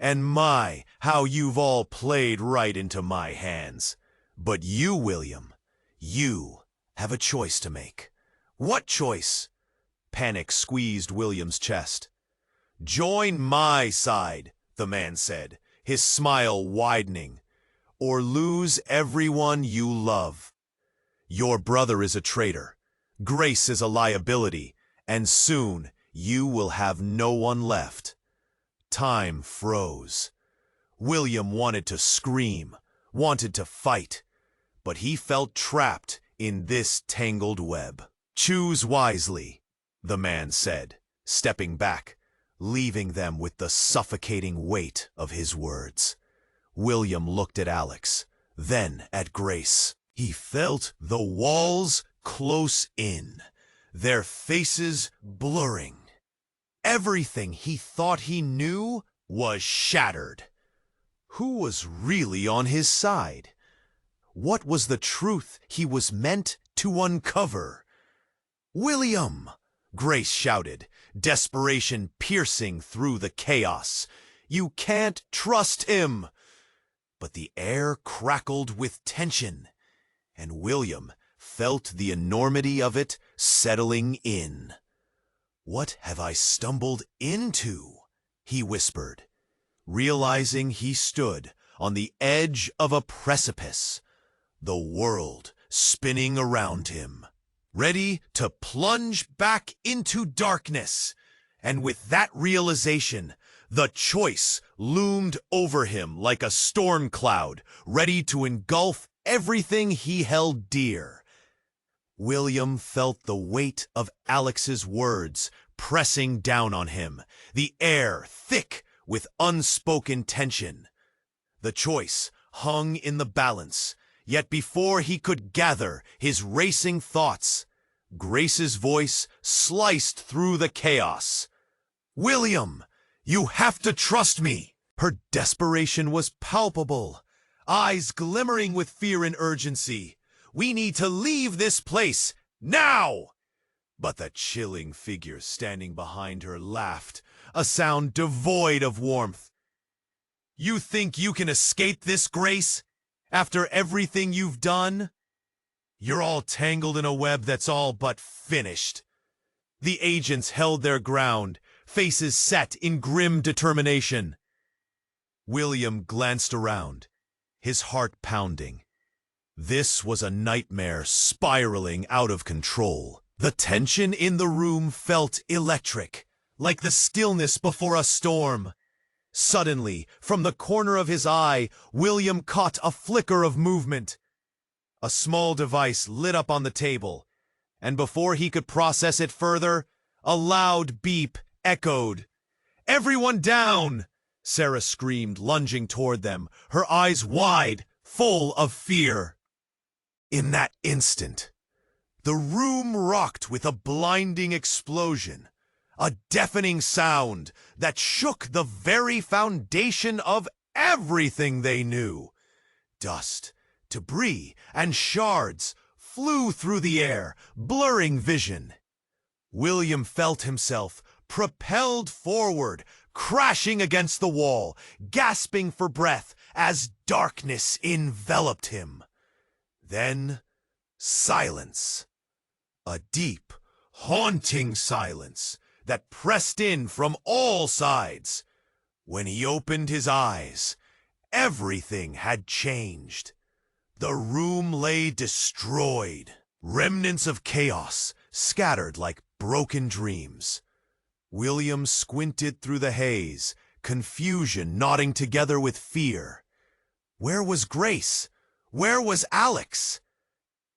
And my, how you've all played right into my hands. But you, William, you have a choice to make." "What choice?" Panic squeezed William's chest. "Join my side," the man said, his smile widening, "or lose everyone you love. Your brother is a traitor, Grace is a liability, and soon you will have no one left." Time froze. William wanted to scream, wanted to fight, but he felt trapped in this tangled web. "Choose wisely," the man said, stepping back, leaving them with the suffocating weight of his words. William looked at Alex, then at Grace. He felt the walls close in, their faces blurring. Everything he thought he knew was shattered. Who was really on his side? What was the truth he was meant to uncover? "William!" Grace shouted, desperation piercing through the chaos. "You can't trust him!" But the air crackled with tension, and William felt the enormity of it settling in. "What have I stumbled into?" he whispered, realizing he stood on the edge of a precipice, the world spinning around him, ready to plunge back into darkness. And with that realization, the choice loomed over him like a storm cloud, ready to engulf everything he held dear. William felt the weight of Alex's words pressing down on him, the air thick with unspoken tension. The choice hung in the balance, yet before he could gather his racing thoughts, Grace's voice sliced through the chaos. "William, you have to trust me!" Her desperation was palpable, eyes glimmering with fear and urgency. "We need to leave this place, now!" But the chilling figure standing behind her laughed, a sound devoid of warmth. "You think you can escape this, Grace? After everything you've done? You're all tangled in a web that's all but finished." The agents held their ground, faces set in grim determination. William glanced around, his heart pounding. This was a nightmare spiraling out of control. The tension in the room felt electric, like the stillness before a storm. Suddenly, from the corner of his eye, William caught a flicker of movement. A small device lit up on the table, and before he could process it further, a loud beep echoed. "Everyone down!" Sarah screamed, lunging toward them, her eyes wide, full of fear. In that instant, the room rocked with a blinding explosion, a deafening sound that shook the very foundation of everything they knew. Dust, debris, and shards flew through the air, blurring vision. William felt himself propelled forward, crashing against the wall, gasping for breath as darkness enveloped him. Then, silence. A deep, haunting silence that pressed in from all sides. When he opened his eyes, everything had changed. The room lay destroyed, remnants of chaos scattered like broken dreams. William squinted through the haze, confusion knotting together with fear. Where was Grace? Where was Alex?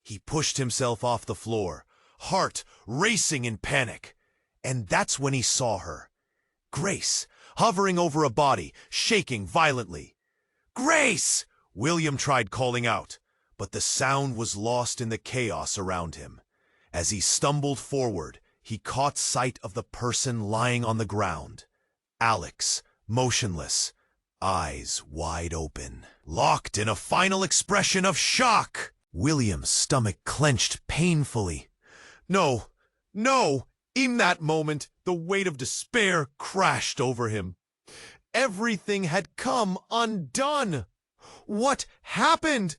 He pushed himself off the floor, heart racing in panic. And that's when he saw her. Grace, hovering over a body, shaking violently. "Grace!" William tried calling out, but the sound was lost in the chaos around him. As he stumbled forward, he caught sight of the person lying on the ground. Alex, motionless, eyes wide open, locked in a final expression of shock. William's stomach clenched painfully. No, no! In that moment, the weight of despair crashed over him. Everything had come undone. What happened?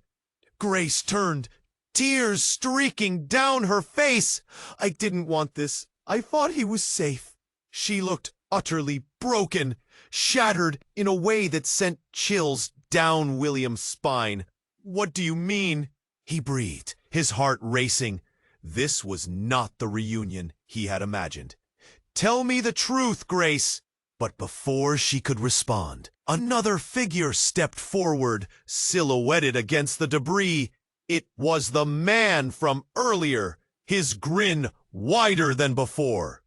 Grace turned, tears streaking down her face. "I didn't want this. I thought he was safe." She looked utterly broken, shattered in a way that sent chills down William's spine. "What do you mean?" he breathed, his heart racing. This was not the reunion he had imagined. "Tell me the truth, Grace." But before she could respond, another figure stepped forward, silhouetted against the debris. It was the man from earlier, his grin wider than before.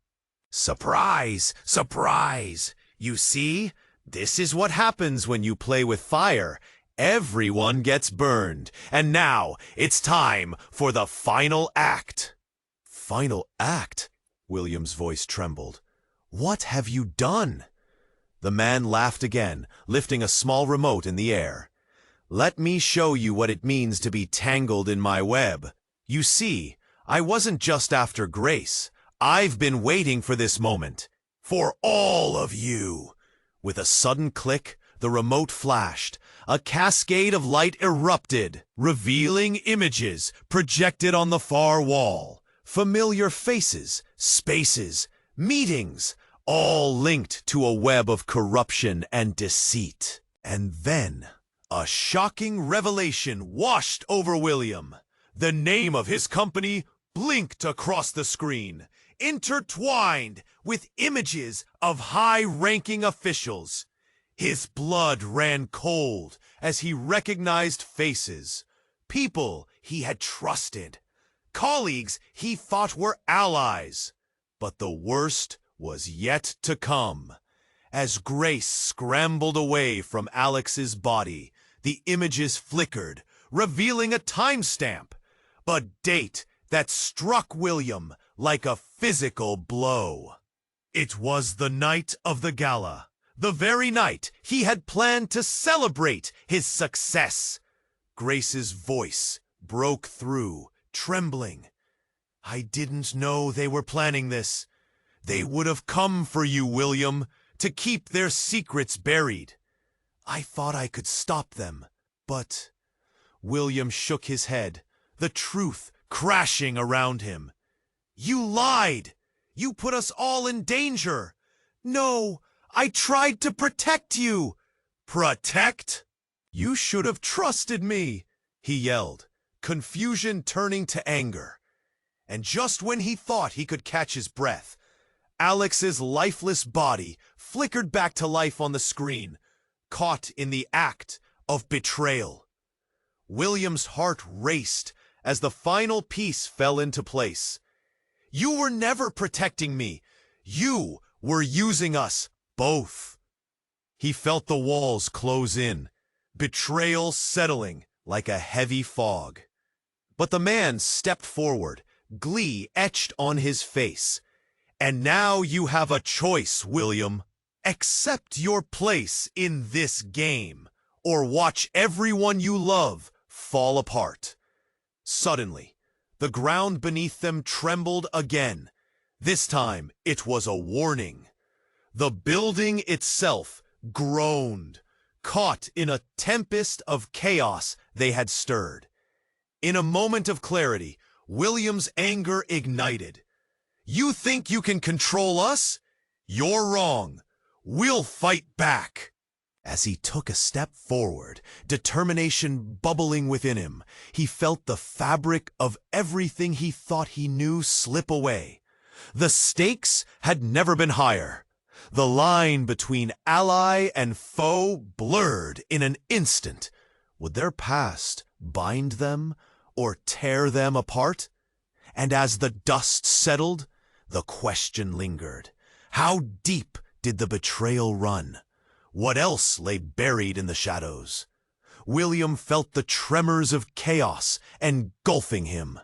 "Surprise! Surprise! You see, this is what happens when you play with fire. Everyone gets burned. And now it's time for the final act." "Final act?" William's voice trembled. "What have you done?" The man laughed again, lifting a small remote in the air. "Let me show you what it means to be tangled in my web. You see, I wasn't just after Grace. I've been waiting for this moment. For all of you." With a sudden click, the remote flashed. A cascade of light erupted, revealing images projected on the far wall. Familiar faces, spaces, meetings, all linked to a web of corruption and deceit. And then, a shocking revelation washed over William. The name of his company blinked across the screen, intertwined with images of high-ranking officials. His blood ran cold as he recognized faces, people he had trusted, colleagues he thought were allies. But the worst was yet to come. As Grace scrambled away from Alex's body, the images flickered, revealing a timestamp, a date that struck William like a physical blow. It was the night of the gala. The very night he had planned to celebrate his success. Grace's voice broke through, trembling. "I didn't know they were planning this. They would have come for you, William, to keep their secrets buried. I thought I could stop them, but..." William shook his head, the truth crashing around him. "You lied! You put us all in danger! No! I tried to protect you." "Protect? You should have trusted me," he yelled, confusion turning to anger. And just when he thought he could catch his breath, Alex's lifeless body flickered back to life on the screen, caught in the act of betrayal. William's heart raced as the final piece fell into place. You were never protecting me. You were using us both. He felt the walls close in, betrayal settling like a heavy fog. But the man stepped forward, glee etched on his face. And now you have a choice, William. Accept your place in this game, or watch everyone you love fall apart. Suddenly, the ground beneath them trembled again. This time, it was a warning. The building itself groaned, caught in a tempest of chaos they had stirred. In a moment of clarity, William's anger ignited. You think you can control us? You're wrong. We'll fight back. As he took a step forward, determination bubbling within him, he felt the fabric of everything he thought he knew slip away. The stakes had never been higher. The line between ally and foe blurred in an instant. Would their past bind them or tear them apart? And as the dust settled, the question lingered. How deep did the betrayal run? What else lay buried in the shadows? William felt the tremors of chaos engulfing him.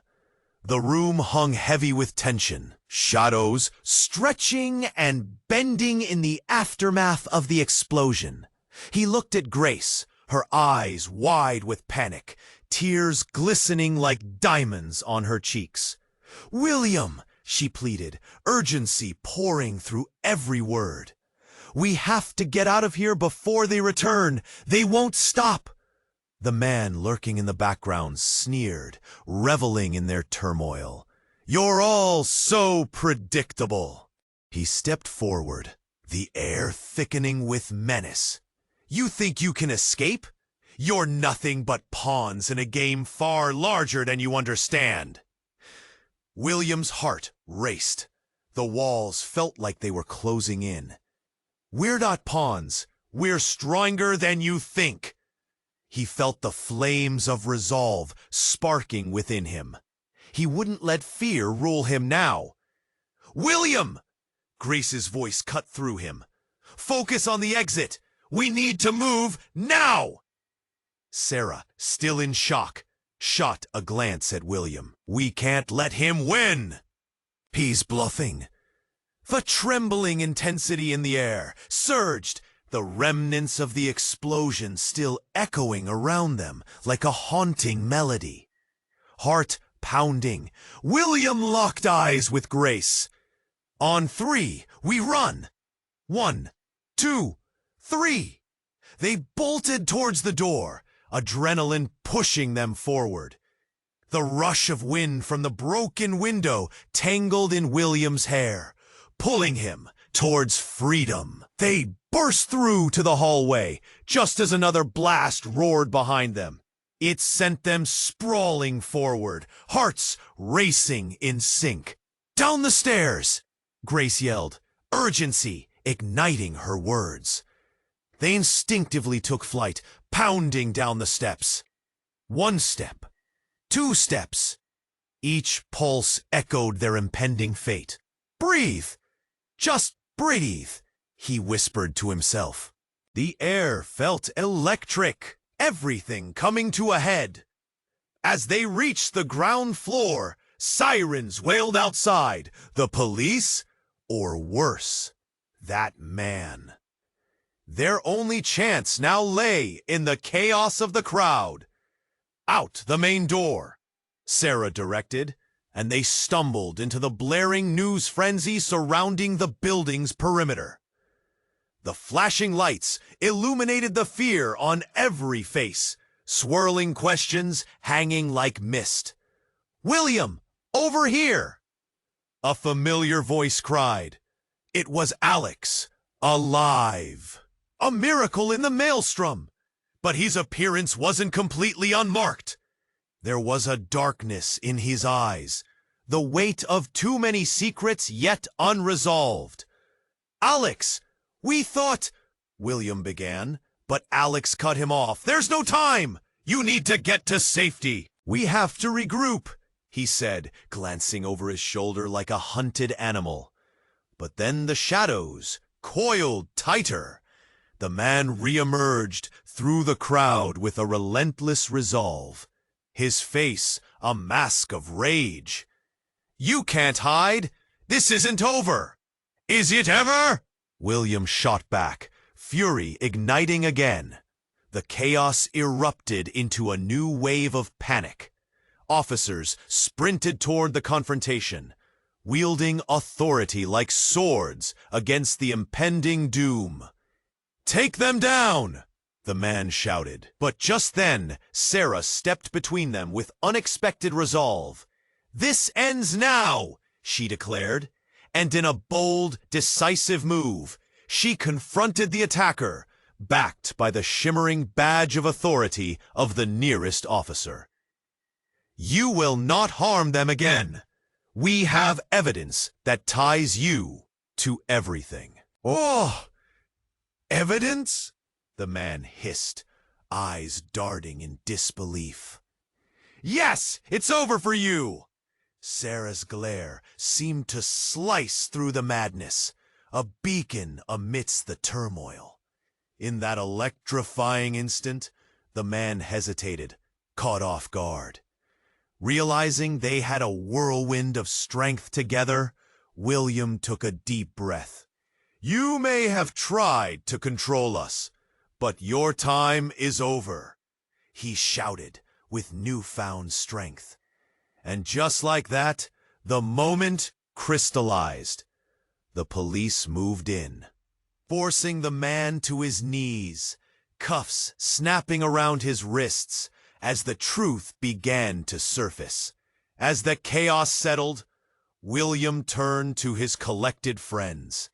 The room hung heavy with tension, shadows stretching and bending in the aftermath of the explosion. He looked at Grace, her eyes wide with panic, tears glistening like diamonds on her cheeks. "William," she pleaded, urgency pouring through every word. "We have to get out of here before they return. They won't stop." The man lurking in the background sneered, reveling in their turmoil. "You're all so predictable." He stepped forward, the air thickening with menace. "You think you can escape? You're nothing but pawns in a game far larger than you understand." William's heart raced. The walls felt like they were closing in. "We're not pawns. We're stronger than you think." He felt the flames of resolve sparking within him. He wouldn't let fear rule him now. "William!" Grace's voice cut through him. "Focus on the exit. We need to move now!" Sarah, still in shock, shot a glance at William. "We can't let him win." "He's bluffing." The trembling intensity in the air surged, the remnants of the explosion still echoing around them like a haunting melody. Heart pounding, William locked eyes with Grace. "On three, we run. 1, 2, 3. They bolted towards the door, adrenaline pushing them forward. The rush of wind from the broken window tangled in William's hair, pulling him towards freedom. They burst through to the hallway, just as another blast roared behind them. It sent them sprawling forward, hearts racing in sync. "Down the stairs!" Grace yelled, urgency igniting her words. They instinctively took flight, pounding down the steps. 1 step, 2 steps. Each pulse echoed their impending fate. "Breathe! Just breathe!" he whispered to himself. The air felt electric, everything coming to a head. As they reached the ground floor, sirens wailed outside. The police, or worse, that man. Their only chance now lay in the chaos of the crowd. "Out the main door," Sarah directed, and they stumbled into the blaring news frenzy surrounding the building's perimeter. The flashing lights illuminated the fear on every face, swirling questions hanging like mist. "William, over here!" A familiar voice cried. It was Alex, alive. A miracle in the maelstrom. But his appearance wasn't completely unmarked. There was a darkness in his eyes, the weight of too many secrets yet unresolved. "Alex, we thought—" William began, but Alex cut him off. "There's no time! You need to get to safety. We have to regroup," he said, glancing over his shoulder like a hunted animal. But then the shadows coiled tighter. The man re-emerged through the crowd with a relentless resolve, his face a mask of rage. "You can't hide! This isn't over! Is it ever?" William shot back, fury igniting again. The chaos erupted into a new wave of panic. Officers sprinted toward the confrontation, wielding authority like swords against the impending doom. "Take them down!" the man shouted. But just then, Sarah stepped between them with unexpected resolve. "This ends now," she declared, and in a bold, decisive move, she confronted the attacker, backed by the shimmering badge of authority of the nearest officer. "You will not harm them again. We have evidence that ties you to everything." "Oh, evidence?" the man hissed, eyes darting in disbelief. "Yes, it's over for you!" Sarah's glare seemed to slice through the madness, a beacon amidst the turmoil. In that electrifying instant, the man hesitated, caught off guard. Realizing they had a whirlwind of strength together, William took a deep breath. "You may have tried to control us, but your time is over," he shouted with newfound strength. And just like that, the moment crystallized. The police moved in, forcing the man to his knees, cuffs snapping around his wrists as the truth began to surface. As the chaos settled, William turned to his collected friends.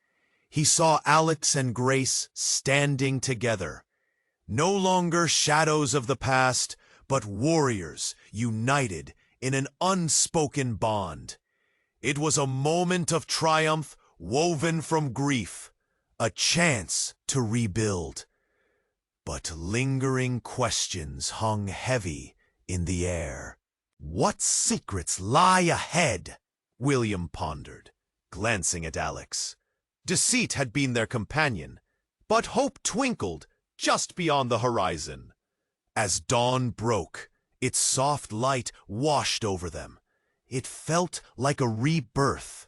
He saw Alex and Grace standing together, no longer shadows of the past, but warriors united in an unspoken bond. It was a moment of triumph woven from grief, a chance to rebuild. But lingering questions hung heavy in the air. What secrets lie ahead? William pondered, glancing at Alex. Deceit had been their companion, but hope twinkled just beyond the horizon. As dawn broke, its soft light washed over them. It felt like a rebirth.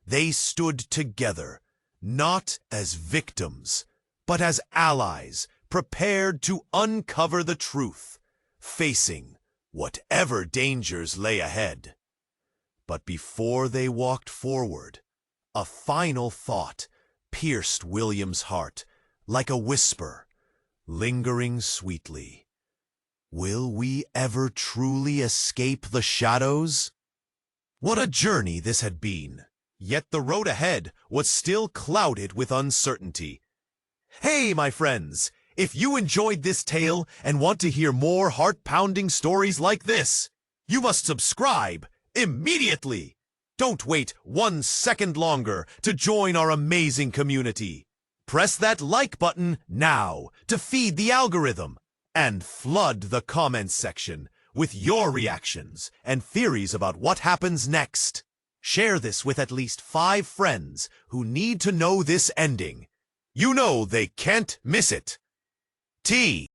They stood together, not as victims, but as allies, prepared to uncover the truth, facing whatever dangers lay ahead. But before they walked forward, a final thought pierced William's heart like a whisper, lingering sweetly. Will we ever truly escape the shadows? What a journey this had been, yet the road ahead was still clouded with uncertainty. Hey, my friends! If you enjoyed this tale and want to hear more heart-pounding stories like this, you must subscribe immediately! Don't wait 1 second longer to join our amazing community. Press that like button now to feed the algorithm and flood the comments section with your reactions and theories about what happens next. Share this with at least 5 friends who need to know this ending. You know they can't miss it. T.